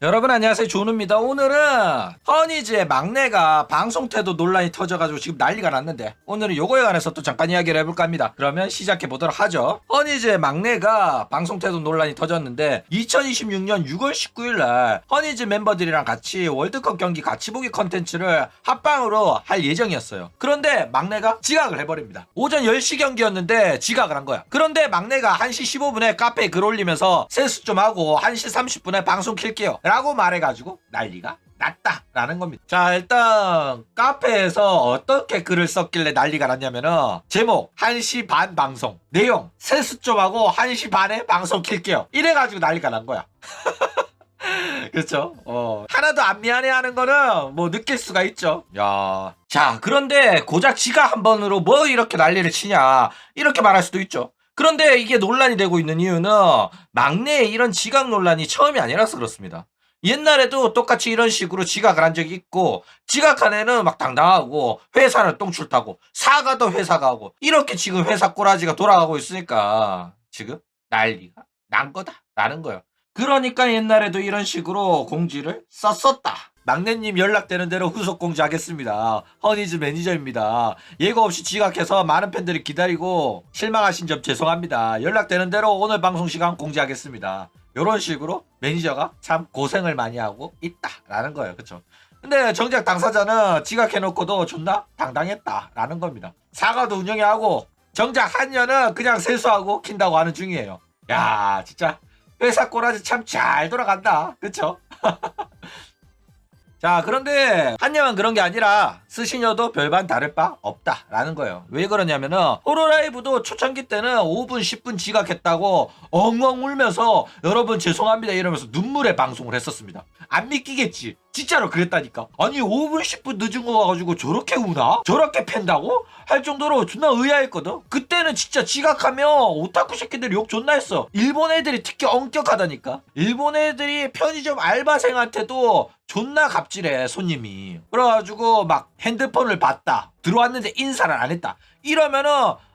여러분 안녕하세요, 조우입니다. 오늘은 허니즈의 막내가 방송 태도 논란이 터져가지고 지금 난리가 났는데 오늘은 요거에 관해서 또 잠깐 이야기를 해볼까 합니다. 그러면 시작해보도록 하죠. 허니즈의 막내가 방송 태도 논란이 터졌는데 2026년 6월 19일날 허니즈 멤버들이랑 같이 월드컵 경기 같이 보기 컨텐츠를 합방으로 할 예정이었어요. 그런데 막내가 지각을 해버립니다. 오전 10시 경기였는데 지각을 한 거야. 그런데 막내가 1시 15분에 카페에 글 올리면서 세수 좀 하고 1시 30분에 방송 킬게요 라고 말해가지고 난리가 났다라는 겁니다. 자, 일단 카페에서 어떻게 글을 썼길래 난리가 났냐면은 제목 1시 반 방송, 내용 세수 좀 하고 1시 반에 방송 킬게요 이래가지고 난리가 난 거야. 그렇죠. 하나도 안 미안해하는 거는 뭐 느낄 수가 있죠. 야, 자, 그런데 고작 지가 한 번으로 뭐 이렇게 난리를 치냐 이렇게 말할 수도 있죠. 그런데 이게 논란이 되고 있는 이유는 막내의 이런 지각 논란이 처음이 아니라서 그렇습니다. 옛날에도 똑같이 이런 식으로 지각을 한 적이 있고, 지각한 애는 막 당당하고 회사는 똥줄 타고 사과도 회사가 하고 이렇게 지금 회사 꼬라지가 돌아가고 있으니까 지금 난리가 난 거다라는 거예요. 그러니까 옛날에도 이런 식으로 공지를 썼었다. 막내님 연락되는 대로 후속 공지하겠습니다. 허니즈 매니저입니다. 예고 없이 지각해서 많은 팬들이 기다리고 실망하신 점 죄송합니다. 연락되는 대로 오늘 방송 시간 공지하겠습니다. 이런 식으로 매니저가 참 고생을 많이 하고 있다라는 거예요. 그쵸? 근데 정작 당사자는 지각해놓고도 존나 당당했다라는 겁니다. 사과도 운영해 하고 정작 한여는 그냥 세수하고 킨다고 하는 중이에요. 야, 진짜 회사 꼬라지 참 잘 돌아간다. 그쵸? 자, 그런데 한여만 그런 게 아니라 스시녀도 별반 다를 바 없다라는 거예요. 왜 그러냐면은 호로라이브도 초창기 때는 5분 10분 지각했다고 엉엉 울면서 여러분 죄송합니다 이러면서 눈물의 방송을 했었습니다. 안 믿기겠지. 진짜로 그랬다니까. 아니 5분 10분 늦은 거 가지고 저렇게 우나? 저렇게 팬다고? 할 정도로 존나 의아했거든. 그때는 진짜 지각하면 오타쿠 새끼들이 욕 존나 했어. 일본 애들이 특히 엄격하다니까. 일본 애들이 편의점 알바생한테도 존나 갑질해 손님이. 그래가지고 막 핸드폰을 봤다 들어왔는데 인사를 안 했다 이러면은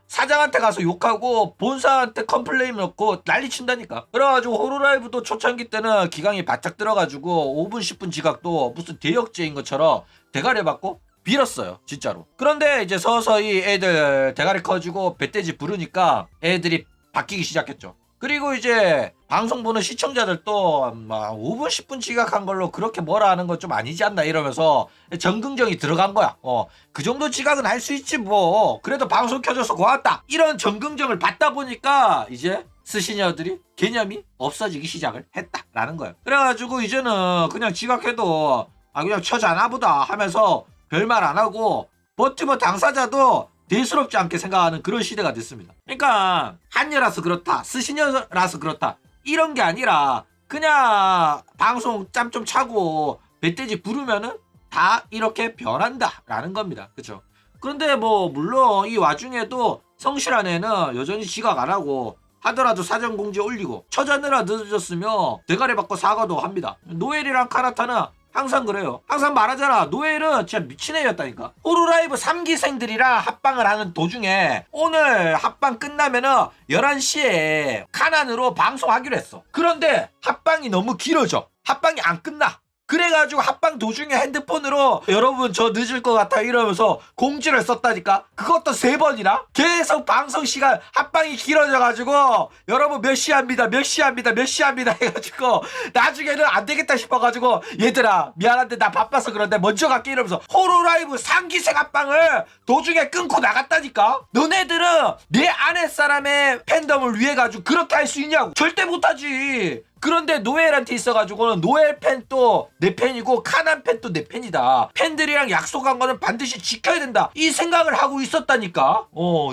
사장한테 가서 욕하고 본사한테 컴플레인 넣고 난리 친다니까. 그래가지고 호로라이브도 초창기 때는 기강이 바짝 들어가지고 5분 10분 지각도 무슨 대역죄인 것처럼 대가리 받고 빌었어요 진짜로. 그런데 이제 서서히 애들 대가리 커지고 배떼지 부르니까 애들이 바뀌기 시작했죠. 그리고 이제 방송 보는 시청자들도 막 5분 10분 지각한 걸로 그렇게 뭐라 하는 건 좀 아니지 않나 이러면서 정긍정이 들어간 거야. 그 정도 지각은 할 수 있지 뭐. 그래도 방송 켜줘서 고맙다. 이런 정긍정을 받다 보니까 이제 스시녀들이 개념이 없어지기 시작을 했다라는 거예요. 그래가지고 이제는 그냥 지각해도 그냥 쳐자나 보다 하면서 별말 안 하고 버티버 당사자도 대수롭지 않게 생각하는 그런 시대가 됐습니다. 그러니까 한여라서 그렇다, 스시녀라서 그렇다 이런 게 아니라 그냥 방송 짬 좀 차고 멧돼지 부르면은 다 이렇게 변한다라는 겁니다. 그렇죠? 그런데 뭐 물론 이 와중에도 성실한 애는 여전히 지각 안 하고 하더라도 사전 공지 올리고 처자느라 늦어졌으면 대가리 받고 사과도 합니다. 노엘이랑 카나타는 항상 그래요. 항상 말하잖아. 노엘은 진짜 미친 애였다니까. 호루라이브 3기생들이랑 합방을 하는 도중에 오늘 합방 끝나면은 11시에 카난으로 방송하기로 했어. 그런데 합방이 너무 길어져. 합방이 안 끝나. 그래가지고 합방 도중에 핸드폰으로 여러분 저 늦을 것 같아요 이러면서 공지를 썼다니까. 그것도 3번이나 계속 방송 시간 합방이 길어져가지고 여러분 몇 시 합니다 몇 시 합니다 몇 시 합니다 해가지고 나중에는 안 되겠다 싶어가지고 얘들아 미안한데 나 바빠서 그런데 먼저 갈게 이러면서 호로라이브 3기생 합방을 도중에 끊고 나갔다니까. 너네들은 내 아내 사람의 팬덤을 위해 가지고 그렇게 할 수 있냐고. 절대 못하지. 그런데 노엘한테 있어가지고는 노엘 팬도 내 팬이고 카난 팬도 내 팬이다. 팬들이랑 약속한 거는 반드시 지켜야 된다. 이 생각을 하고 있었다니까.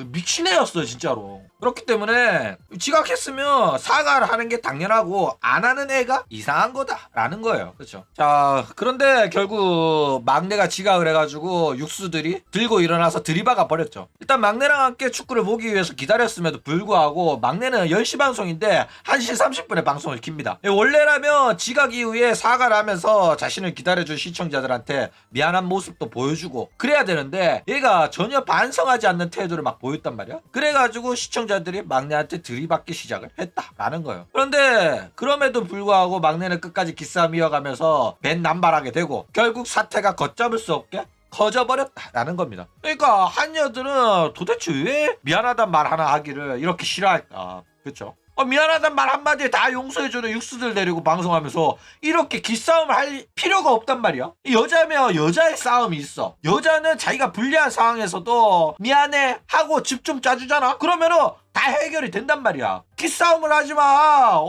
미친 애였어 진짜로. 그렇기 때문에 지각했으면 사과를 하는 게 당연하고 안 하는 애가 이상한 거다라는 거예요. 그렇죠? 자, 그런데 결국 막내가 지각을 해가지고 육수들이 들고 일어나서 들이박아 버렸죠. 일단 막내랑 함께 축구를 보기 위해서 기다렸음에도 불구하고 막내는 10시 방송인데 1시 30분에 방송을 킵니다. 원래라면 지각 이후에 사과를 하면서 자신을 기다려준 시청자들한테 미안한 모습도 보여주고 그래야 되는데 얘가 전혀 반성하지 않는 태도를 막 보였단 말이야. 그래가지고 시청자 시청자들이 막내한테 들이받기 시작을 했다라는 거예요. 그런데 그럼에도 불구하고 막내는 끝까지 기싸움 이어가면서 벤 남발하게 되고 결국 사태가 걷잡을 수 없게 커져버렸다라는 겁니다. 그러니까 한여들은 도대체 왜 미안하단 말 하나 하기를 이렇게 싫어할까? 그렇죠? 미안하단 말 한마디에 다 용서해주는 육수들 데리고 방송하면서 이렇게 기싸움을 할 필요가 없단 말이야. 여자면 여자의 싸움이 있어. 여자는 자기가 불리한 상황에서도 미안해 하고 집 좀 짜주잖아. 그러면은 다 해결이 된단 말이야. 기싸움을 하지마.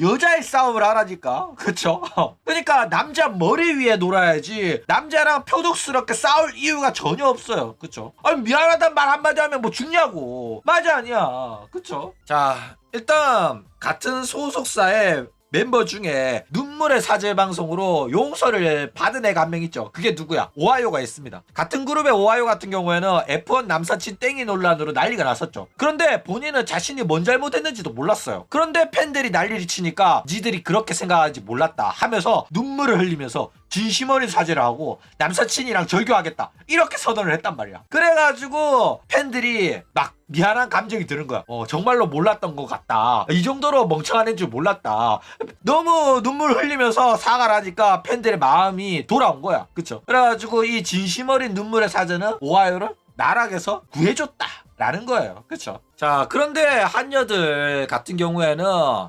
여자의 싸움을 하라니까. 그쵸? 그러니까 남자 머리 위에 놀아야지 남자랑 표독스럽게 싸울 이유가 전혀 없어요. 그쵸? 아니 미안하단 말 한마디 하면 뭐 죽냐고. 맞아 아니야. 그쵸? 자 일단 같은 소속사의 멤버 중에 눈물의 사제 방송으로 용서를 받은 애가 한 명 있죠. 그게 누구야? 오하이오가 있습니다. 같은 그룹의 오하이오 같은 경우에는 F1 남사친 땡이 논란으로 난리가 났었죠. 그런데 본인은 자신이 뭔 잘못했는지도 몰랐어요. 그런데 팬들이 난리를 치니까 니들이 그렇게 생각하는지 몰랐다 하면서 눈물을 흘리면서 진심 어린 사죄를 하고 남사친이랑 절교하겠다 이렇게 선언을 했단 말이야. 그래가지고 팬들이 막 미안한 감정이 드는 거야. 정말로 몰랐던 것 같다. 이 정도로 멍청한 애인 줄 몰랐다. 너무 눈물 흘리면서 사과를 하니까 팬들의 마음이 돌아온 거야. 그쵸? 그래가지고 이 진심 어린 눈물의 사죄는 오하이오를 나락에서 구해줬다 라는 거예요. 그쵸? 자 그런데 한여들 같은 경우에는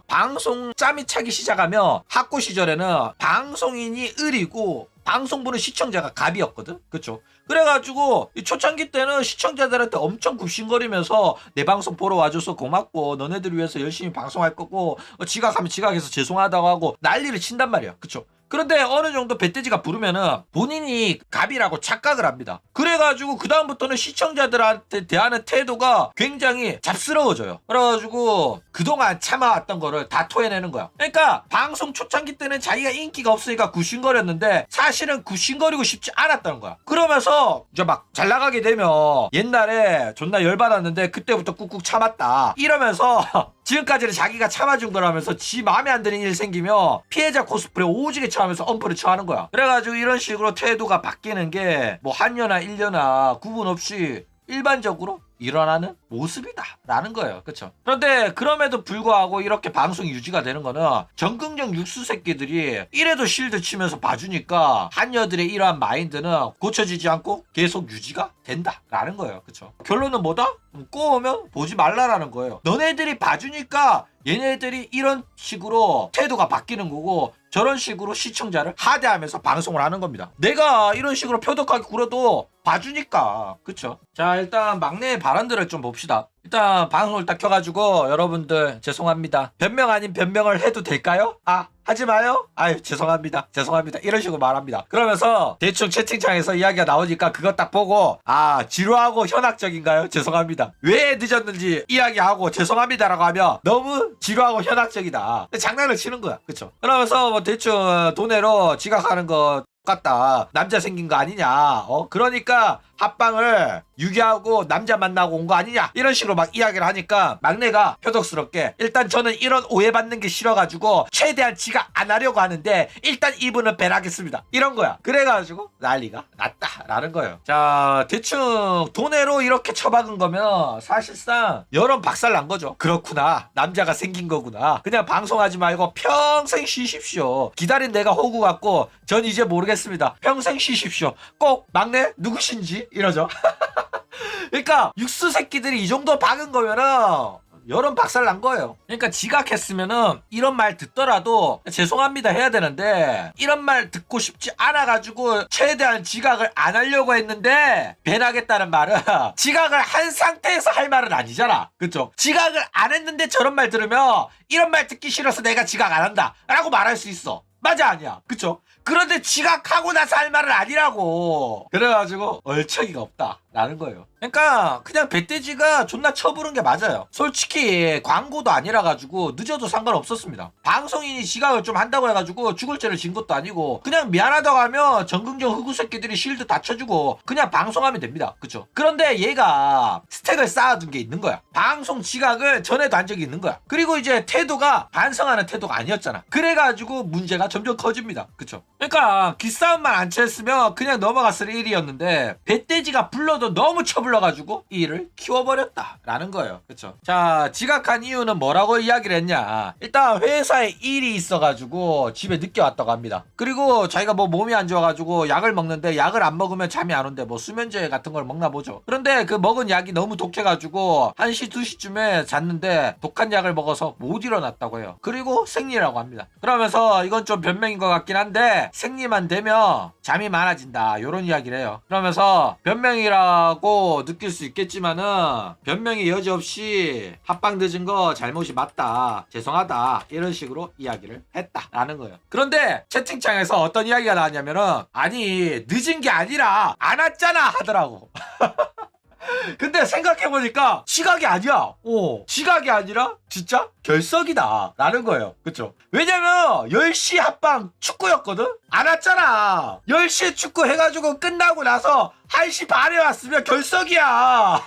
방송 짬이 차기 시작하면 학교 시절에는 방송인이 을이고 방송부는 시청자가 갑이었거든. 그쵸? 그래가지고 이 초창기 때는 시청자들한테 엄청 굽신거리면서 내 방송 보러 와줘서 고맙고 너네들 위해서 열심히 방송할 거고 지각하면 지각해서 죄송하다고 하고 난리를 친단 말이야. 그쵸? 그런데 어느 정도 배때지가 부르면은 본인이 갑이라고 착각을 합니다. 그래가지고 그 다음부터는 시청자들한테 대하는 태도가 굉장히 잡스러워져요. 그래가지고 그동안 참아왔던 거를 다 토해내는 거야. 그러니까 방송 초창기 때는 자기가 인기가 없으니까 굽신거렸는데 사실은 굽신거리고 싶지 않았다는 거야. 그러면서 이제 막 잘 나가게 되면 옛날에 존나 열받았는데 그때부터 꾹꾹 참았다 이러면서 지금까지는 자기가 참아준 거라면서 지 마음에 안 드는 일 생기면 피해자 코스프레 오지게 처하면서 엄프를 처하는 거야. 그래가지고 이런 식으로 태도가 바뀌는 게 뭐 한여나 일여나 구분 없이 일반적으로 일어나는 모습이다 라는 거예요. 그쵸? 그런데 그럼에도 불구하고 이렇게 방송이 유지가 되는 거는 전극적 육수 새끼들이 이래도 실드 치면서 봐주니까 한여들의 이러한 마인드는 고쳐지지 않고 계속 유지가 된다 라는 거예요. 그쵸? 결론은 뭐다? 꼬우면 보지 말라라는 거예요. 너네들이 봐주니까 얘네들이 이런 식으로 태도가 바뀌는 거고 저런 식으로 시청자를 하대하면서 방송을 하는 겁니다. 내가 이런 식으로 표독하게 굴어도 봐주니까. 그쵸? 자 일단 막내의 발언들을 좀 봅시다. 일단 방송을 딱 켜가지고 여러분들 죄송합니다. 변명 아닌 변명을 해도 될까요? 하지 마요? 아유 죄송합니다 이런 식으로 말합니다. 그러면서 대충 채팅창에서 이야기가 나오니까 그거 딱 보고 지루하고 현학적인가요? 죄송합니다. 왜 늦었는지 이야기하고 죄송합니다라고 하면 너무 지루하고 현학적이다. 장난을 치는 거야. 그쵸? 그러면서 뭐 대충 돈으로 지각하는 거 같다. 남자 생긴 거 아니냐. 그러니까 합방을 유기하고 남자 만나고 온 거 아니냐 이런 식으로 막 이야기를 하니까 막내가 표독스럽게 일단 저는 이런 오해받는 게 싫어가지고 최대한 지각 안 하려고 하는데 일단 이분은 배라겠습니다 이런 거야. 그래가지고 난리가 났다라는 거예요. 자 대충 돈으로 이렇게 처박은 거면 사실상 여론 박살 난 거죠. 그렇구나 남자가 생긴 거구나. 그냥 방송하지 말고 평생 쉬십시오. 기다린 내가 호구 같고 전 이제 모르겠습니다. 평생 쉬십시오. 꼭 막내 누구신지 이러죠. 그러니까 육수 새끼들이 이 정도 박은 거면은 여론 박살 난 거예요. 그러니까 지각했으면은 이런 말 듣더라도 죄송합니다 해야 되는데 이런 말 듣고 싶지 않아가지고 최대한 지각을 안 하려고 했는데 배나겠다는 말은 지각을 한 상태에서 할 말은 아니잖아. 그쵸? 지각을 안 했는데 저런 말 들으면 이런 말 듣기 싫어서 내가 지각 안 한다 라고 말할 수 있어. 맞아 아니야. 그쵸? 그런데 지각하고 나서 할 말은 아니라고. 그래가지고 얼척이가 없다 라는 거예요. 그러니까 그냥 배돼지가 존나 쳐부른 게 맞아요. 솔직히 광고도 아니라 가지고 늦어도 상관없었습니다. 방송인이 지각을 좀 한다고 해가지고 죽을 죄를 진 것도 아니고 그냥 미안하다고 하면 전긍정 흑우 새끼들이 실드 다 쳐주고 그냥 방송하면 됩니다. 그쵸? 그런데 얘가 스택을 쌓아둔 게 있는 거야. 방송 지각을 전에도 한 적이 있는 거야. 그리고 이제 태도가 반성하는 태도가 아니었잖아. 그래가지고 문제가 점점 커집니다. 그쵸? 그러니까 기싸움만 안 쳤으면 그냥 넘어갔을 일이었는데 배돼지가 불러 태도도 너무 처불러가지고 이 일을 키워버렸다라는 거예요. 그쵸? 자, 지각한 이유는 뭐라고 이야기를 했냐. 일단 회사에 일이 있어가지고 집에 늦게 왔다고 합니다. 그리고 자기가 뭐 몸이 안 좋아가지고 약을 먹는데 약을 안 먹으면 잠이 안 온대. 뭐 수면제 같은 걸 먹나 보죠. 그런데 그 먹은 약이 너무 독해가지고 1시 2시쯤에 잤는데 독한 약을 먹어서 못 일어났다고 해요. 그리고 생리라고 합니다. 그러면서 이건 좀 변명인 것 같긴 한데 생리만 되면 잠이 많아진다 요런 이야기를 해요. 그러면서 변명이라고 느낄 수 있겠지만은 변명의 여지 없이 합방 늦은 거 잘못이 맞다, 죄송하다 이런 식으로 이야기를 했다라는 거예요. 그런데 채팅창에서 어떤 이야기가 나왔냐면은 아니 늦은 게 아니라 안 왔잖아 하더라고. 근데 생각해보니까 지각이 아니야. 지각이 아니라 진짜 결석이다 라는 거예요. 그쵸? 왜냐면 10시 합방 축구였거든? 안 왔잖아. 10시에 축구 해가지고 끝나고 나서 1시 반에 왔으면 결석이야.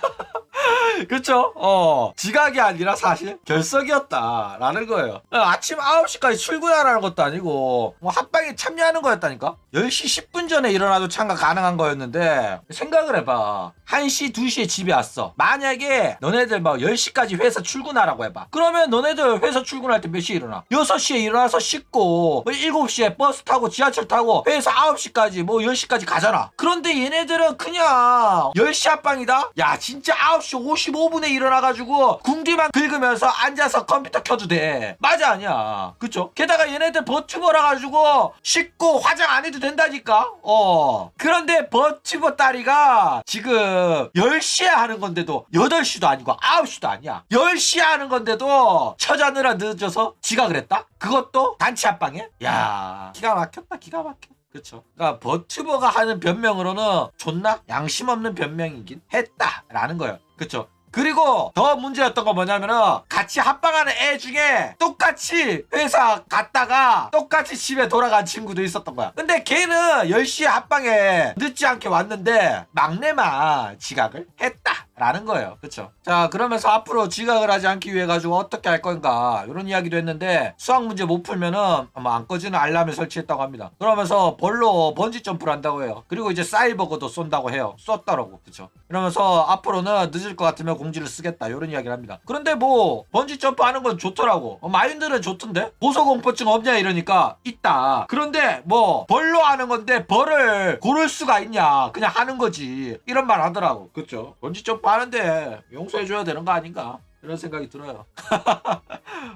그쵸? 지각이 아니라 사실 결석이었다 라는 거예요. 아침 9시까지 출근하라는 것도 아니고 뭐 합방에 참여하는 거였다니까. 10시 10분 전에 일어나도 참가 가능한 거였는데 생각을 해봐. 1시 2시에 집에 왔어. 만약에 너네들 막 10시까지 회사 출근하라고 해봐. 그러면 너네들 회사 출근할 때 몇 시에 일어나? 6시에 일어나서 씻고 뭐 7시에 버스 타고 지하철 타고 회사 9시까지 뭐 10시까지 가잖아. 그런데 얘네들은 그냥 10시 합방이다? 야 진짜 9시 55분에 일어나가지고 궁디만 긁으면서 앉아서 컴퓨터 켜도 돼. 맞아 아니야. 그쵸? 게다가 얘네들 버튜버라 가지고 씻고 화장 안 해도 된다니까. 그런데 버튜버 딸이가 지금 10시에 하는 건데도 8시도 아니고 9시도 아니야. 10시에 하는 건데도 처자느라 늦어서 지각을 했다? 그것도 단체 합방에? 야 기가 막혔다 기가 막혀. 그쵸. 그러니까 버튜버가 하는 변명으로는 존나 양심 없는 변명이긴 했다라는 거예요. 그쵸. 그리고 더 문제였던 건 뭐냐면은 같이 합방하는 애 중에 똑같이 회사 갔다가 똑같이 집에 돌아간 친구도 있었던 거야. 근데 걔는 10시에 합방에 늦지 않게 왔는데 막내만 지각을 했다 라는 거예요. 그쵸. 자 그러면서 앞으로 지각을 하지 않기 위해 가지고 어떻게 할 건가 이런 이야기도 했는데 수학 문제 못 풀면은 아마 안 꺼지는 알람을 설치했다고 합니다. 그러면서 벌로 번지 점프를 한다고 해요. 그리고 이제 사이버거도 쏜다고 해요. 쐈다라고. 그쵸. 이러면서 앞으로는 늦을 것 같으면 공지를 쓰겠다 이런 이야기를 합니다. 그런데 뭐 번지 점프 하는 건 좋더라고. 마인드는 좋던데 고소공포증 없냐 이러니까 있다. 그런데 뭐 벌로 하는 건데 벌을 고를 수가 있냐 그냥 하는 거지 이런 말 하더라고. 그쵸. 번지 점프 하는데 용서해줘야 되는 거 아닌가 이런 생각이 들어요.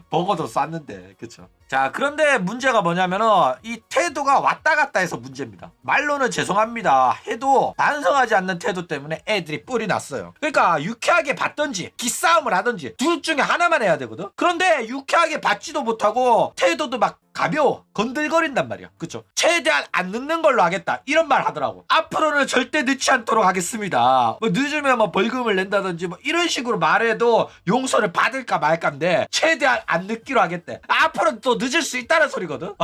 버거도 쌌는데. 그쵸. 자 그런데 문제가 뭐냐면은 이 태도가 왔다 갔다 해서 문제입니다. 말로는 죄송합니다 해도 반성하지 않는 태도 때문에 애들이 뿔이 났어요. 그러니까 유쾌하게 받던지 기싸움을 하던지 둘 중에 하나만 해야 되거든. 그런데 유쾌하게 받지도 못하고 태도도 막 가벼워 건들거린단 말이야. 그쵸. 최대한 안 늦는 걸로 하겠다 이런 말 하더라고. 앞으로는 절대 늦지 않도록 하겠습니다. 뭐 늦으면 뭐 벌금을 낸다든지 뭐 이런 식으로 말해도 용서를 받을까 말까인데 최대한 안 늦기로 하겠대. 앞으로는 또 늦을 수 있다는 소리거든.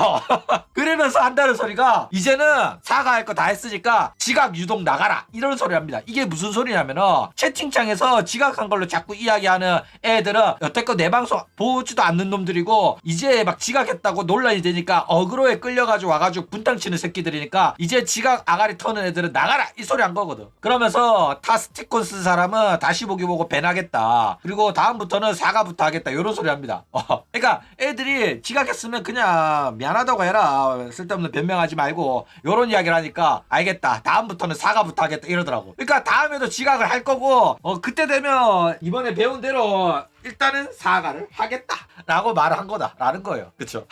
그러면서 한다는 소리가 이제는 사과할 거 다 했으니까 지각 유동 나가라 이런 소리 합니다. 이게 무슨 소리냐면은 채팅창에서 지각한 걸로 자꾸 이야기하는 애들은 여태껏 내 방송 보지도 않는 놈들이고 이제 막 지각했다고 논란이 되니까 어그로에 끌려가지고 와가지고 분탕치는 새끼들이니까 이제 지각 아가리 터는 애들은 나가라 이 소리 한 거거든. 그러면서 타 스티콘 쓴 사람은 다시 보기 보고 밴하겠다. 그리고 다음부터는 사과부터 하겠다 이런 소리 합니다. 그러니까 애들이 지각했으면 그냥 미안하다고 해라 쓸데없는 변명하지 말고 요런 이야기를 하니까 알겠다 다음부터는 사과부터 하겠다 이러더라고. 그러니까 다음에도 지각을 할 거고 그때 되면 이번에 배운 대로 일단은 사과를 하겠다라고 말을 한 거다라는 거예요. 그쵸?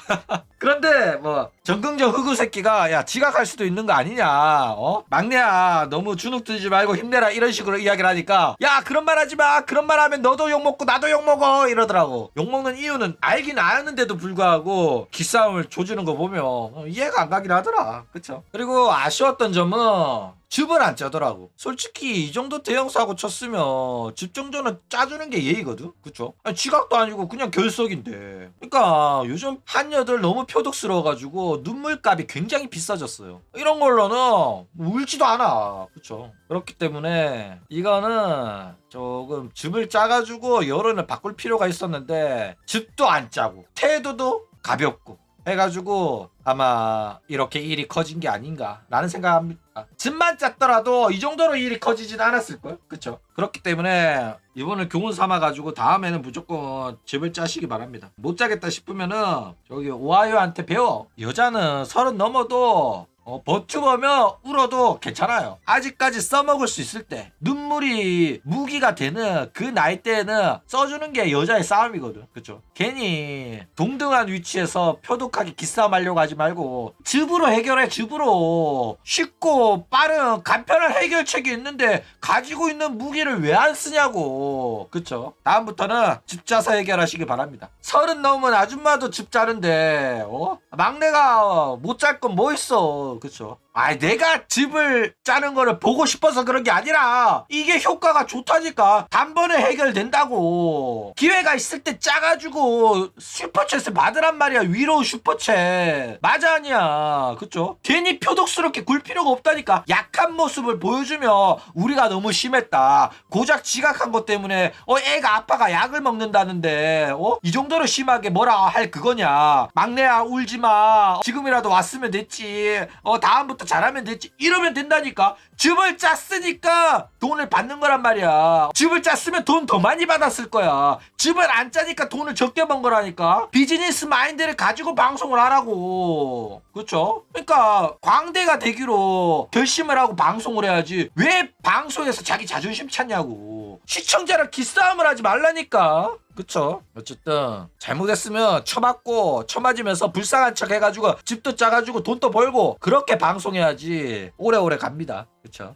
그런데 뭐 정긍정 흑우 새끼가 야 지각할 수도 있는 거 아니냐 막내야 너무 주눅 들지 말고 힘내라 이런 식으로 이야기를 하니까 야 그런 말 하지 마 그런 말 하면 너도 욕먹고 나도 욕먹어 이러더라고. 욕먹는 이유는 알긴 아는데도 불구하고 기싸움을 조지는 거 보면 이해가 안 가긴 하더라. 그쵸? 그리고 아쉬웠던 점은 즙을 안 짜더라고. 솔직히 이 정도 대형 사고 쳤으면 즙 정도는 짜주는 게 예의거든. 그쵸? 아니, 지각도 아니고 그냥 결석인데. 그러니까 요즘 한여들 너무 표독스러워가지고 눈물값이 굉장히 비싸졌어요. 이런 걸로는 울지도 않아. 그쵸? 그렇기 때문에 이거는 조금 즙을 짜가지고 여론을 바꿀 필요가 있었는데 즙도 안 짜고 태도도 가볍고 해가지고 아마 이렇게 일이 커진 게 아닌가라는 생각합니다. 집만 짰더라도 이 정도로 일이 커지진 않았을걸? 그쵸? 그렇기 때문에 이번을 교훈 삼아가지고 다음에는 무조건 집을 짜시기 바랍니다. 못 짜겠다 싶으면은 저기 오하이오한테 배워. 여자는 30 넘어도 버튜버며 울어도 괜찮아요. 아직까지 써먹을 수 있을 때 눈물이 무기가 되는 그 나이대에는 써주는 게 여자의 싸움이거든. 그쵸? 괜히 동등한 위치에서 표독하게 기싸움 하려고 하지 말고 즙으로 해결해. 즙으로 쉽고 빠른 간편한 해결책이 있는데 가지고 있는 무기를 왜 안 쓰냐고. 그쵸? 다음부터는 집 짜서 해결하시기 바랍니다. 30 넘은 아줌마도 집 짜는데 막내가 못 짤 건 뭐 있어. 그쵸? 내가 집을 짜는 거를 보고 싶어서 그런 게 아니라 이게 효과가 좋다니까. 단번에 해결된다고. 기회가 있을 때 짜가지고 슈퍼챗을 받으란 말이야. 위로 슈퍼챗. 맞아 아니야. 그쵸? 괜히 표독스럽게 굴 필요가 없다니까. 약한 모습을 보여주면 우리가 너무 심했다. 고작 지각한 것 때문에 애가 아빠가 약을 먹는다는데 이 정도로 심하게 뭐라 할 그거냐. 막내야 울지마. 지금이라도 왔으면 됐지. 다음부터 잘하면 됐지. 이러면 된다니까. 즙을 짰으니까 돈을 받는 거란 말이야. 즙을 짰으면 돈 더 많이 받았을 거야. 즙을 안 짜니까 돈을 적게 번 거라니까. 비즈니스 마인드를 가지고 방송을 하라고. 그렇죠? 그러니까 광대가 되기로 결심을 하고 방송을 해야지. 왜 방송에서 자기 자존심 찾냐고. 시청자랑 기싸움을 하지 말라니까. 그쵸? 어쨌든 잘못했으면 쳐맞고 쳐맞으면서 불쌍한 척 해가지고 집도 짜가지고 돈도 벌고 그렇게 방송해야지 오래오래 갑니다. 그쵸?